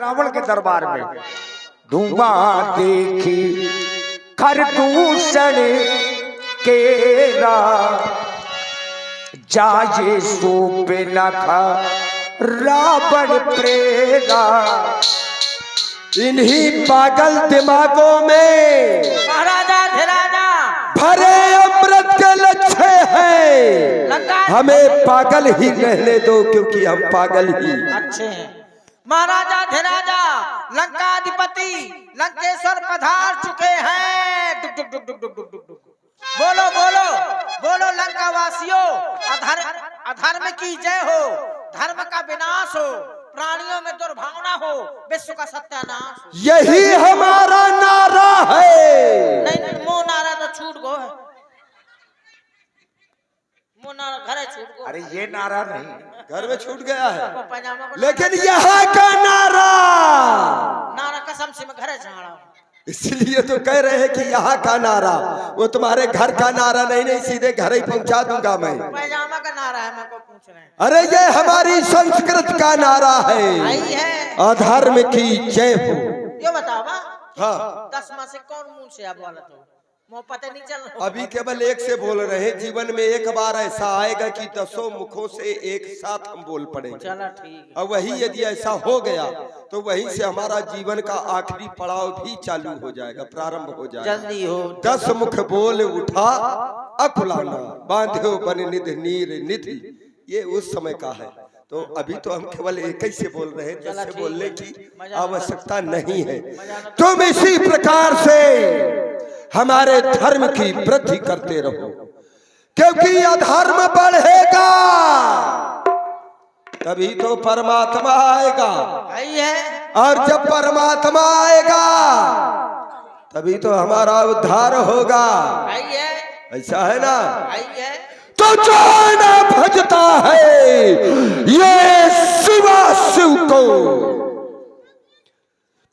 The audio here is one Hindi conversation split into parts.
रावण के दरबार में। धुआं देखी खरदूषण केरा, जाये सूप न खा रावण प्रेरा। इन्हीं पागल दिमागों में महाराजा धीराजा भरे अमृत के लच्छे हैं। हमें पागल ही रहने दो, क्योंकि हम पागल ही अच्छे हैं। महाराजा धीराजा लंकाधिपति लंकेश्वर पधार चुके हैं। डुक डुक डुक डुक डुक डुक डुक। बोलो बोलो बोलो लंका वासियों, अधर्म की जय हो, धर्म का विनाश हो, प्राणियों में दुर्भावना हो, विश्व का सत्यानाश हो। यही हमारा नारा है। नहीं मोह नारा तो छूट गो है, मोह नारा घरे छूट गो। अरे ये नारा नहीं, घर में छूट गया है, पजामा को लेकिन यहाँ का नारा कसम से मैं घरे झाड़ा। इसलिए तो कह रहे हैं कि यहाँ का नारा, वो तुम्हारे घर का नारा नहीं, सीधे घर ही पहुंचा दूंगा मैं। पैजामा का नारा है, मेरे को पूछ रहे हैं। अरे ये हमारी संस्कृत का नारा है, आई है अधर्म की जय हो। ये बताओ हाँ, 10 माह से कौन मुंह से आप बोलत हो, मुंह पता नहीं चल रहा। अभी केवल एक से बोल रहे हैं। जीवन में एक बार ऐसा आएगा कि 10 मुखों से एक साथ हम बोल पड़ेंगे। चला ठीक है। और वही यदि ऐसा हो गया तो वहीं से हमारा जीवन का आखिरी पड़ाव भी चालू हो जाएगा, प्रारंभ हो जाएगा। जल्दी हो। 10 मुख बोल उठा अकुलाना, बांध्यो बन निधि नीर निधि। ये उस समय का है। तो अभी तो हम केवल एक ही से बोल रहे हैं, 10 से बोलने की आवश्यकता नहीं है। तुम इसी प्रकार से हमारे धर्म की वृद्धि करते रहो, क्योंकि अधर्म बढ़ेगा तभी तो परमात्मा आएगा। आई है। और जब परमात्मा आएगा तभी तो हमारा उद्धार होगा। आई है। ऐसा है ना? आई है। तो जो न भजता है ये शिवा शिव को,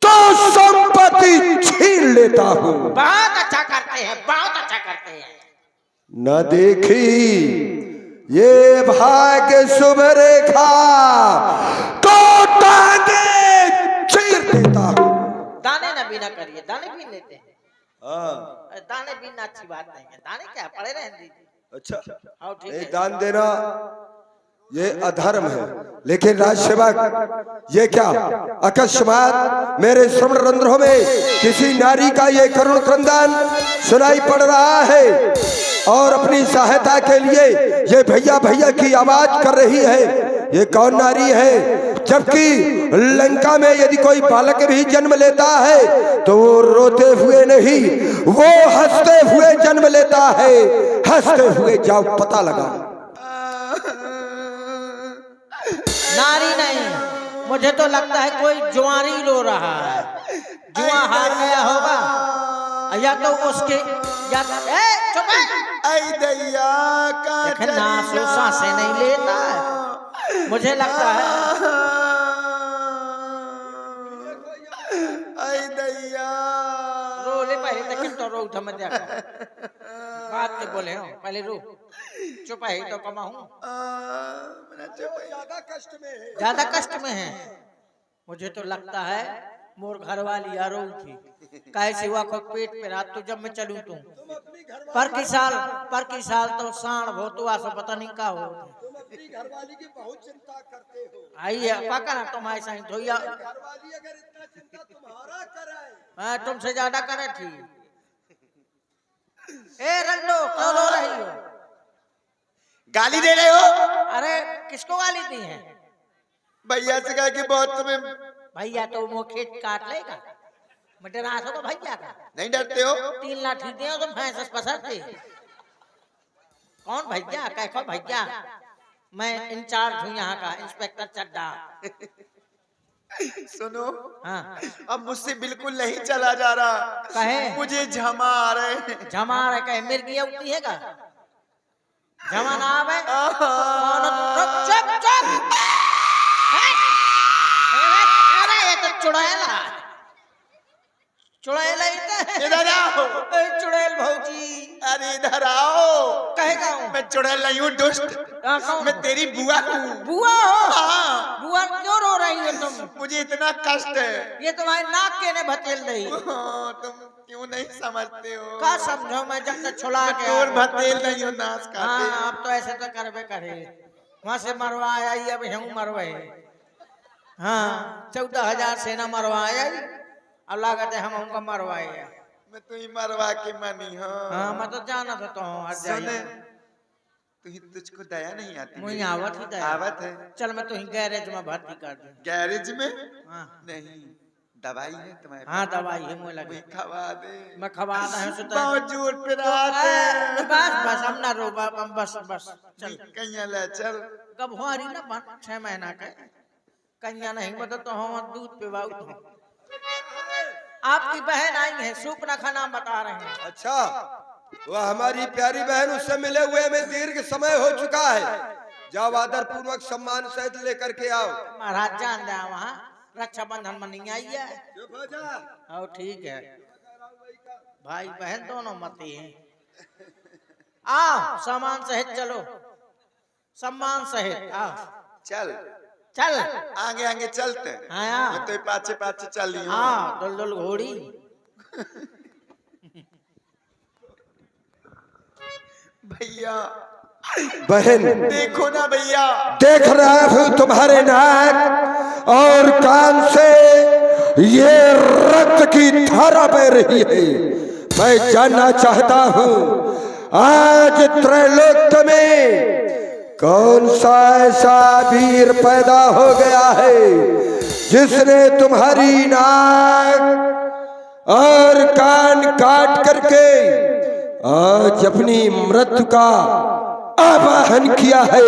तो संपत्ति छीन लेता हूँ। बहुत अच्छा करते हैं, बहुत अच्छा करते हैं। न देखी ये भाग्य शुभ रेखा, तो टांगे चीर देता हूँ। दाने ना बीना करिए, दाने बीन लेते हैं। हाँ, दाने बीनना अच्छी बात नहीं है, दाने क्या पड़े रहने दीजिए। अच्छा, हाँ ठीक ये है। दान देना ये अधर्म है। लेकिन राजसेवक ये क्या अकस्मात मेरे श्रवण रंध्रों में किसी नारी का ये करुण क्रंदन सुनाई पड़ रहा है, और अपनी सहायता के लिए ये भैया भैया की आवाज कर रही है। ये कौन नारी है? जबकि लंका में यदि कोई बालक भी जन्म लेता है तो वो रोते हुए नहीं, वो हंसते हुए जन्म लेता है। हंसते हुए जाओ पता लगा। नारी नहीं, मुझे तो लगता है कोई जुआरी रो रहा है। जुआ हार गया होगा, या तो उसके या चुप दैया का नासो सांसें नहीं लेता है, मुझे लगता है। दैया रो ले पहले तक तो रो उठा मत देखो बात के बोले हो, पहले रो। चुप है तो कमाऊं। ज्यादा कष्ट में है। मुझे तो लगता है मोर घर वाली यारो थी, कैसे हुआ को पेट पे रात तो जब मैं चलूं तू पर की साल तो साण हो तो आसो पता नहीं का हो। तुम अपनी घरवाली की बहुत चिंता करते हो। आइए पका ना तुम ऐसा ही धोइया। घरवाली अगर इतना चिंता तुम्हारा करे, मैं तुमसे ज्यादा करे थी। ए रंडो क्यों रो रही हो? गाली दे रहे हो? अरे किसको गाली दी है? भैया से कहा कि बहुत तुम्हें। भैया तो वो खेत काट लेगा, मटर आसो को भैया का नहीं डरते हो? 3 लाठी दे तो भैंस पसरते। कौन भैया? कैखो भैया? मैं इंचार्ज हूँ यहाँ का, इंस्पेक्टर चड्डा। सुनो, हाँ अब मुझसे बिल्कुल नहीं चला जा रहा। कहे मुझे झमा आ रहे। झमा रहे कहे मिर्गी उठती है का? झमा ना आवे चुप चुप। अरे ये तो चुड़ैला, चुड़ैल इधर आओ। चुड़ैल भौजी अरे इधर आओ। कहेगा हूँ मैं चुड़ैल नहीं हूँ दुष्ट, कौन मैं तेरी बुआ हूँ। बुआ हो हाँ। बुआ क्यों रो रही हो तुम? मुझे इतना कष्ट है। ये तुम्हारी नाक के ने भतेल रही हाँ, तुम क्यों नहीं समझते हो? का समझो मैं जब तक छुला के तोर आ- भतेल नहीं हो नाश खाते। हाँ अब तो ऐसे तो करबे करे वहां से मरवा आई अब हम मरवाए। हाँ 14,000 सेना मरवाए अब लागत है हम हमको मरवाए। मैं तो ही मरवा के मनी। हाँ हाँ मैं तो जाना था तो हट सुन, जाइए तुझको दया नहीं आती? मुझे आवत ही दया। आवत है। चल मैं तुझे गैरेज में भर्ती कर दूं। गैरेज में? हाँ नहीं, दवाई है तुम्हारे पास? हाँ दवाई है मुझे लगे वही खवा दे। मैं खवाना है सुता बहुत जोर पे रात है। बस बस हम ना रो बस बस चल कहीं ले चल। कब हुआरी ना बन 6 महीना के कन्या नहीं बता तो हम दूध पिवाऊ तो आपकी बहन आई है सूपना का नाम बता रहे हैं। अच्छा, वह हमारी प्यारी बहन, उससे मिले हुए हमें दीर्घ समय हो चुका है। जाओ आदर पूर्वक सम्मान सहित लेकर के आओ। महाराज जान दे वहाँ रक्षाबंधन में नहीं आई है। चुप हो जा। और ठीक है भाई बहन दोनों मती हैं। आओ सामान सहित चलो सम्मान सहित आओ चल चल आगे आगे चलते हैं। हाँ मैं तो पाछे पाछे चल रही हूँ। हाँ दुल दुल घोड़ी भैया बहन, देखो ना भैया, देख रहा हूँ तुम्हारे नाक और कान से ये रक्त की धारा बह रही है। मैं जानना चाहता हूँ आज त्रैलोक्य में कौन सा ऐसा वीर पैदा हो गया है जिसने तुम्हारी नाक और कान काट करके आज अपनी मृत्यु का आवाहन किया है।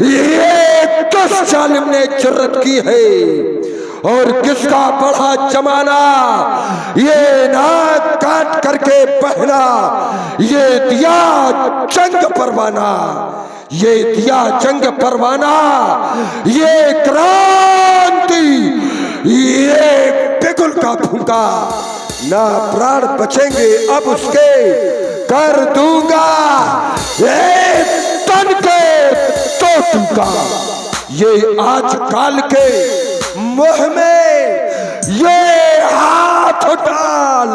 ये किस जालिम ने जुर्रत की है और किसका बड़ा जमाना ये नाक काट करके पहना, ये दिया जंग परवाना, ये दिया जंग परवाना, ये क्रांति, ये बिगुल का फूंका, ना प्राण बचेंगे अब उसके, कर दूंगा ये तन के तो टूका। ये आज काल के मुंह में ये हाथ डाल,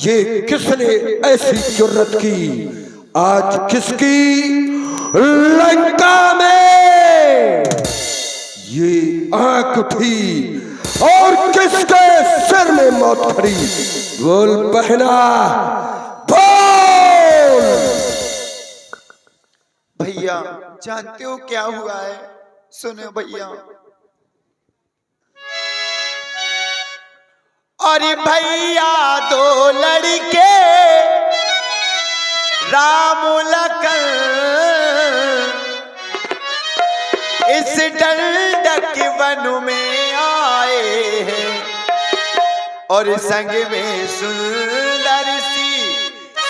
ये किसने ऐसी जुर्रत की आज किसकी लंका में ये आंख उठी और किसके सिर में मौत खड़ी। बोल बहना बोल। भैया जानते हो क्या हुआ है? सुनो भैया। अरे भैया दो लड़के राम लखन इस डंडक वन में आए हैं और संग में सुंदर सी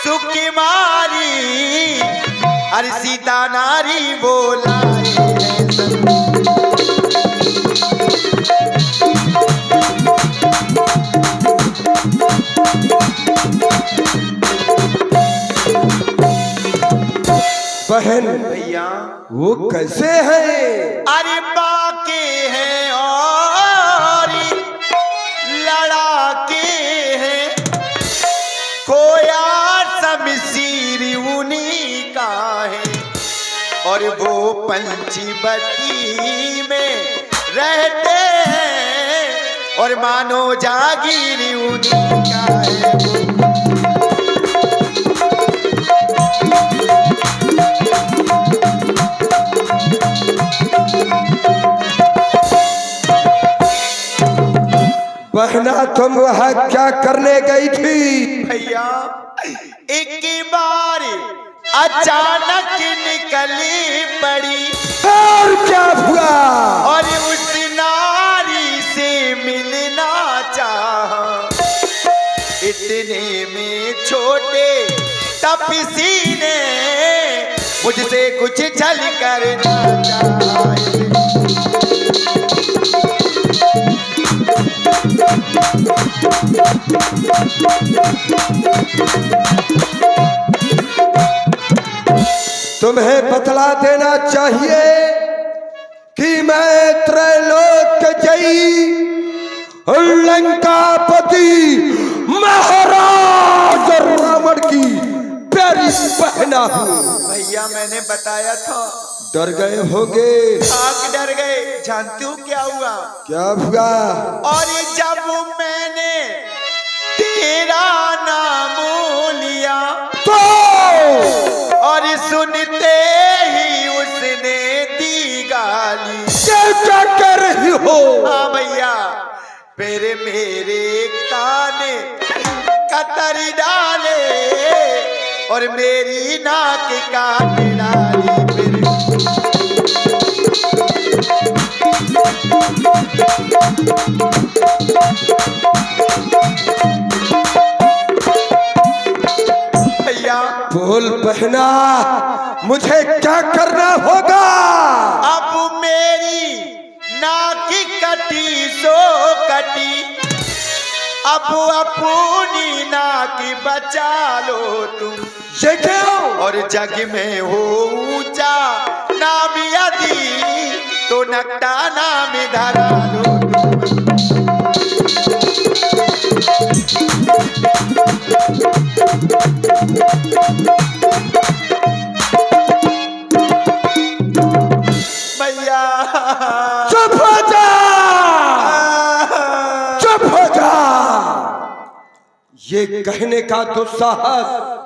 सुकुमारी हर सीता नारी बोलाए हैं संग। बहन भैया वो कैसे है? अरे बाके हैं और लड़ाके हैं, खोया शमशीर उन्हीं का है और वो पंचवटी में रहते हैं और मानो जागीर उन्हीं का है। बहना तुम वहाँ क्या करने गई थी? भैया एक बार अचानक निकली पड़ी और क्या हुआ? और उस नारी से मिलना चाहा, इतने में छोटे तपसी ने मुझसे कुछ छल करना चाहा। तुम्हें बतला देना चाहिए कि मैं त्रैलोक जयी लंकापति महाराज रावण की प्यारी बहना हूँ। भैया मैंने बताया था। डर गए होंगे। आग डर गए। जानते हो क्या हुआ? क्या हुआ? और जब मैंने तेरा नाम लिया तो और सुनते ही उसने दी गाली। क्या कर रही हो? हाँ भैया, फिर मेरे कान कतर डाले और मेरी नाक काट डाली। फिर भैया बोल बहना, मुझे क्या करना होगा? अब मेरी नाक कटी सो कटी, अब अपनी नाक बचा लो तुम। ये क्या? और जग में हो ऊंचा नाम यदि तो नकटा नाम धरा लो भैया। चुप हो जा, चुप हो जा। ये कहने का दुस्साहस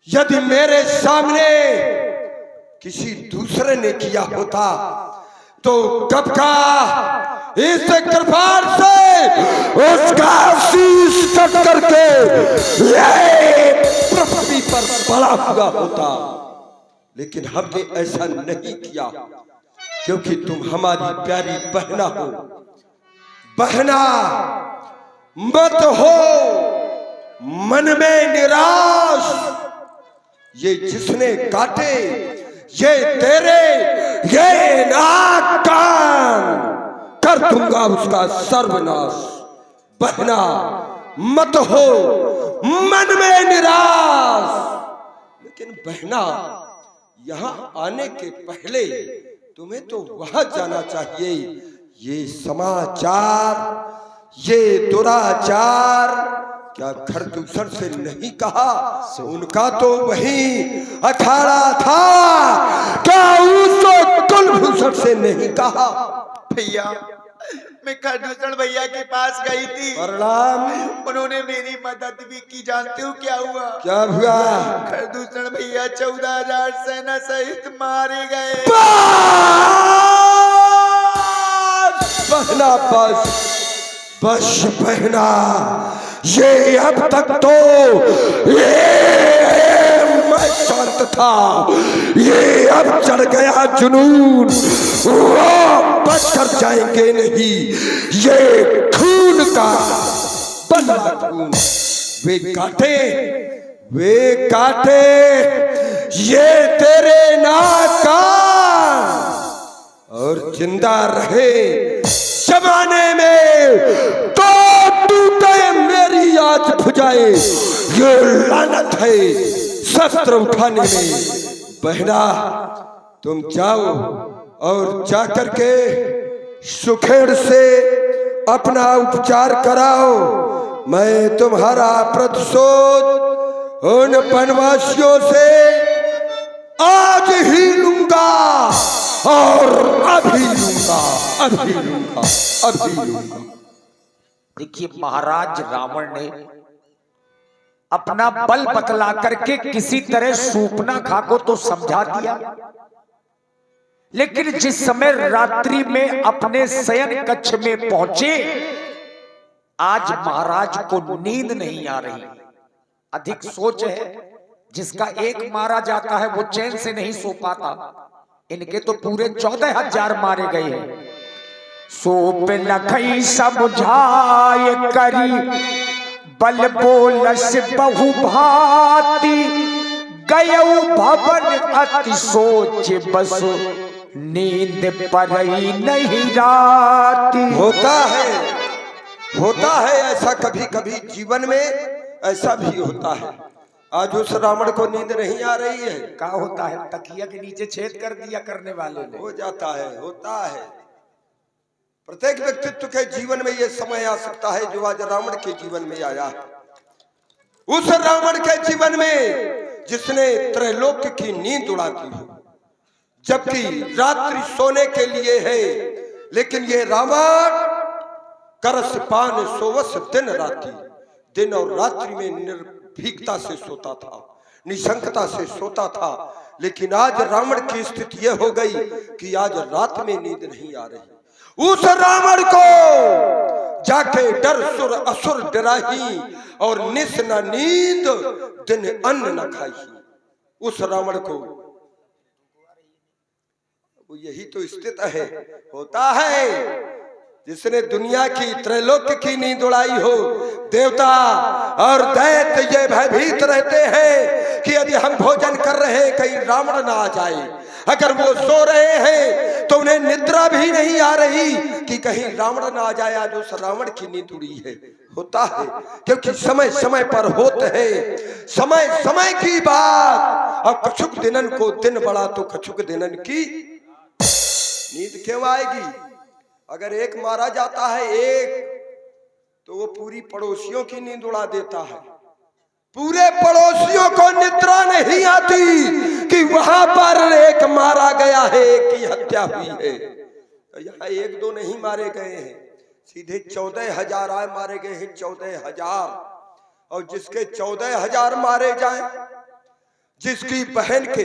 यदि मेरे सामने किसी दूसरे ने किया होता तो कब का इस कृपाण से उसका शीश कट करके ये पृथ्वी पर पड़ा हुआ होता। लेकिन हमने ऐसा नहीं किया क्योंकि तुम हमारी प्यारी बहना हो। बहना मत हो मन में निराश। ये जिसने काटे ये तेरे ये नाक कान कर दूंगा उसका सर्वनाश। बहना मत हो मन में निराश। लेकिन बहना, यहाँ आने के पहले तुम्हें तो वहां जाना चाहिए। ये समाचार, ये दुराचार क्या खरदूषण से नहीं कहा? उनका तो वही अखाड़ा था, क्या उसको कुलभूषण से नहीं कहा? भैया मैं खरदूषण भैया के पास गई थी, प्रणाम। उन्होंने मेरी मदद भी की। जानते हो क्या हुआ? क्या हुआ? खरदूषण भैया 14,000 सेना सहित मारे गए। बहना बस बस बहना, ये अब तक तो ये मैं शांत था, ये अब चढ़ गया जुनून। वो बच कर जाएंगे नहीं, ये खून का बना खून। वे काटे ये तेरे नाक कान और जिंदा रहे जमाने में तो टूटे मेरी आज भुजाए। ये लानत है शस्त्र उठाने में। बहना तुम जाओ और जाकर के सुखेड़ से अपना उपचार कराओ। मैं तुम्हारा प्रतिशोध उन वनवासियों से आज ही लूंगा और अभी लूंगा, अभी लूंगा, अभी लूंगा। देखिए महाराज रावण ने अपना बल बतला करके किसी तरह शूर्पणखा को तो समझा दिया, लेकिन जिस समय रात्रि में अपने शयन कक्ष में पहुंचे, आज महाराज को नींद नहीं आ रही। अधिक सोच है, जिसका एक मारा जाता है वो चैन से नहीं सो पाता। इनके तो पूरे 14,000 मारे गए हैं। सोप लखई समझाए करी बल बोलस बहु भांति, गयऊ भवन अति सोच बस नींद परई नहीं राती। होता है होता है ऐसा कभी कभी जीवन में, ऐसा भी होता है। आज उस रावण को नींद नहीं आ रही है। क्या होता है? तकिया के नीचे छेद कर दिया करने वाले ने। हो जाता है, होता है। प्रत्येक व्यक्तित्व के जीवन में ये समय आ सकता है जो आज रावण के जीवन में आया है। उस रावण के जीवन में जिसने त्रैलोक की नींद उड़ा दी हो, जबकि रात्रि सोने के लिए है, लेकिन ये रावण करस पान सोवस दिन रात्रि, दिन और रात्रि में निर्भीकता से सोता था, निशंकता से सोता था। लेकिन आज रावण की स्थिति यह हो गई कि आज रात में नींद नहीं आ रही। उस रावण को जाके डर सुर असुर डराही, और निस न नींद दिन अन्न न खाई। उस रावण को यही तो स्थिति है, होता है। जिसने दुनिया की त्रैलोक की नींद उड़ाई हो, देवता और दैत्य ये भयभीत रहते हैं कि यदि हम भोजन कर रहे हैं कहीं रावण ना आ जाए। अगर वो सो रहे हैं तो उन्हें निद्रा भी नहीं आ रही कि कहीं रावण ना आ जाए। आज उस रावण की नींद उड़ी है, होता है, क्योंकि समय समय पर होते हैं, समय समय की बात। और कछुक दिनन को दिन बड़ा तो कछुक दिनन की नींद क्यों आएगी? अगर एक मारा जाता है एक, तो वो पूरी पड़ोसियों की नींद उड़ा देता है। पूरे पड़ोसियों को निद्रा नहीं आती कि वहां पर एक मारा गया है, एक की हत्या हुई है। तो यहाँ एक दो नहीं मारे गए हैं, सीधे 14,000 आए मारे गए हैं, 14,000। और जिसके 14,000 मारे जाएं, जिसकी बहन के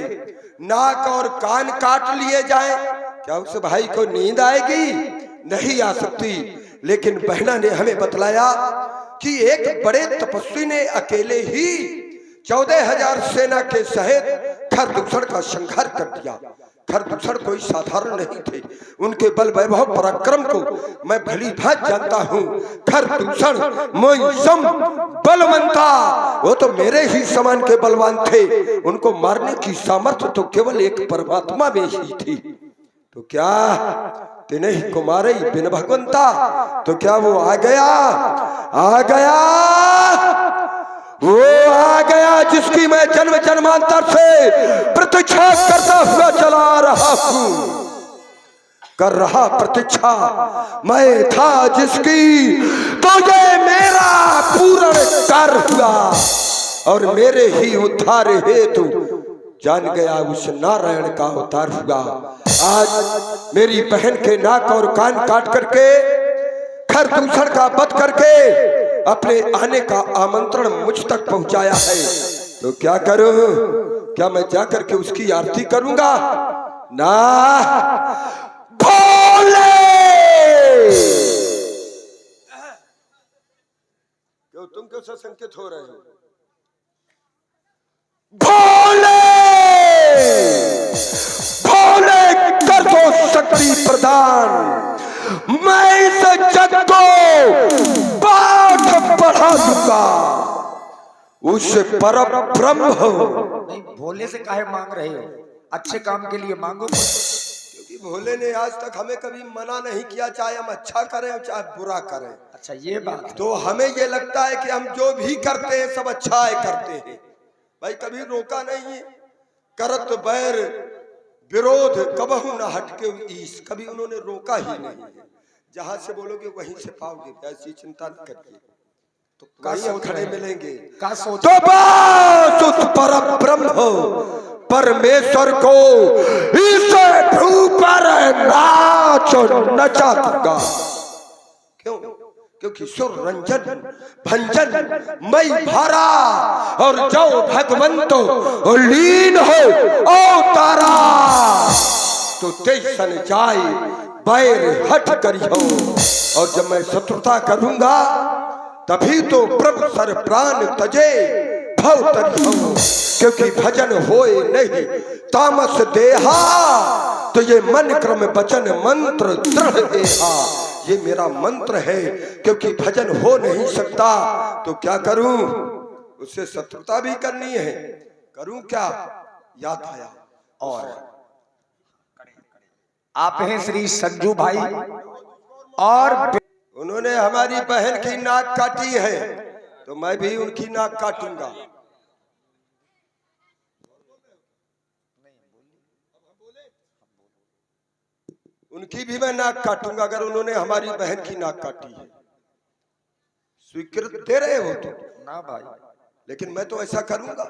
नाक और कान काट लिए जाएं, क्या उस भाई को नींद आएगी? नहीं आ सकती। लेकिन बहना ने हमें बतलाया कि एक बड़े तपस्वी ने अकेले ही 14,000 सेना के सहित खरदूषण का संहार कर दिया। खरदूषण कोई साधारण नहीं थे, उनके बल वैभव पराक्रम को मैं भली भांति जानता हूँ। खरदूषण मोइसम बलवंता, वो तो मेरे ही समान के बलवान थे। उनको मारने की सामर्थ्य तो केवल एक परमात्मा में ही थी। तो क्या तिन्हीं को मारे बिन भगवंता? तो क्या वो आ गया? आ गया, वो आ गया जिसकी मैं जन्म जन्मांतर से प्रतीक्षा करता हुआ चला रहा हूं, कर रहा प्रतीक्षा मैं था जिसकी। तो ये मेरा पूर्ण कार्य हुआ और मेरे ही उद्धार हेतु जान गया उस नारायण का अवतार हुआ। आज मेरी बहन के नाक और कान काट करके, खरदूषण का वध करके अपने आने का आमंत्रण मुझ तक पहुंचाया है। तो क्या करूं? क्या मैं जाकर के उसकी आरती करूंगा? ना, भोले! क्यों तुम क्यों सशंकित हो रहे हो? भोले! भोले कर दो शक्ति प्रदान, मैं इस जग को पाठ पढ़ा दूंगा। उस परम ब्रह्म हो। नहीं, भोले से काहे मांग रहे हो? अच्छे काम के लिए मांगो। क्योंकि भोले ने आज तक हमें कभी मना नहीं किया, चाहे हम अच्छा करें और चाहे बुरा करें। अच्छा, ये बात। तो हमें ये लगता है कि हम जो भी करते हैं सब अच्छा है करते हैं। भाई कभी रोका नहीं है। करत बैर विरोध कबहू न हटके ईश, कभी उन्होंने रोका ही नहीं है। जहां से बोलोगे वहीं से पाओगे, ऐसी चिंता न करिए। तो कहीं हम खड़े मिलेंगे। तो बस उस परम ब्रह्म हो, परमेश्वर को इसे ऊपर नाच नचा दूंगा। क्यों? क्योंकि सुर रंजन भंजन मई भारा, और जो भगवंतो लीन हो ओ तारा, तो तेसन जाए बैर हट करियो। और जब मैं शत्रुता करूंगा तभी तो प्रभु सर प्राण तजे भव तरियो। क्योंकि भजन होए नहीं तामस देहा, तो ये मन क्रम वचन मंत्र दृढ़ एहा, ये मेरा मंत्र है। क्योंकि भजन हो नहीं सकता तो क्या करूं? उससे शत्रुता भी करनी है, करूं क्या? याद आया। और आप हैं श्री संजू भाई, और उन्होंने हमारी बहन की नाक काटी है तो मैं भी उनकी नाक काटूंगा। उनकी भी मैं नाक काटूंगा अगर उन्होंने हमारी बहन की नाक काटी है। स्वीकृत दे रहे हो तो? ना भाई, लेकिन मैं तो ऐसा करूंगा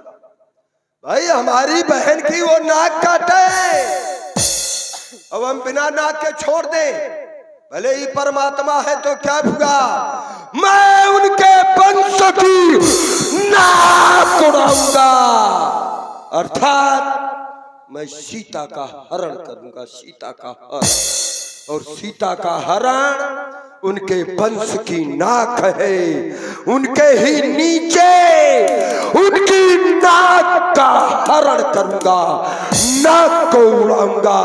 भाई, हमारी बहन की वो नाक काटे, अब हम बिना नाक के छोड़ दें, भले ही परमात्मा है तो क्या हुआ, मैं उनके वंश की नाक उड़ाऊंगा, अर्थात मैं सीता का हरण करूंगा, सीता का हरण। और सीता का हरण उनके वंश की नाक है, उनके ही नीचे उनकी नाक का हरण करूंगा, नाक को उड़ाऊंगा।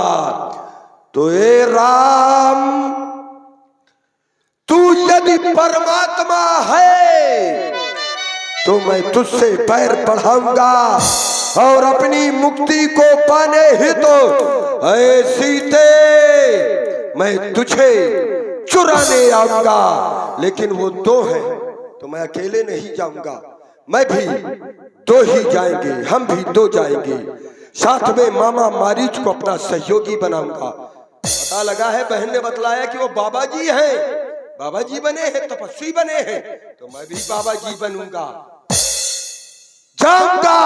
तो ए राम, तू यदि परमात्मा है तो मैं तुझसे पैर बढ़ाऊंगा और अपनी मुक्ति को पाने हेतु ऐ सीते मैं तुझे चुराने आऊंगा। लेकिन वो दो हैं तो मैं अकेले नहीं जाऊंगा, मैं भी दो ही जाएंगे, हम भी दो जाएंगे, साथ में मामा मारीच को अपना सहयोगी बनाऊंगा। पता लगा है, बहन ने बतलाया कि वो बाबा जी हैं, बाबा जी बने हैं, तपस्वी बने हैं, तो मैं भी बाबा जी बनूंगा, जाऊंगा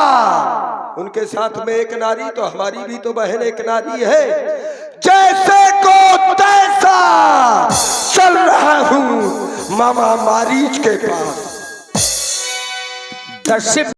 उनके साथ में। एक नारी तो हमारी भी तो बहन एक नारी है, जैसे को तैसा चल रहा हूं मामा मारीच के पास।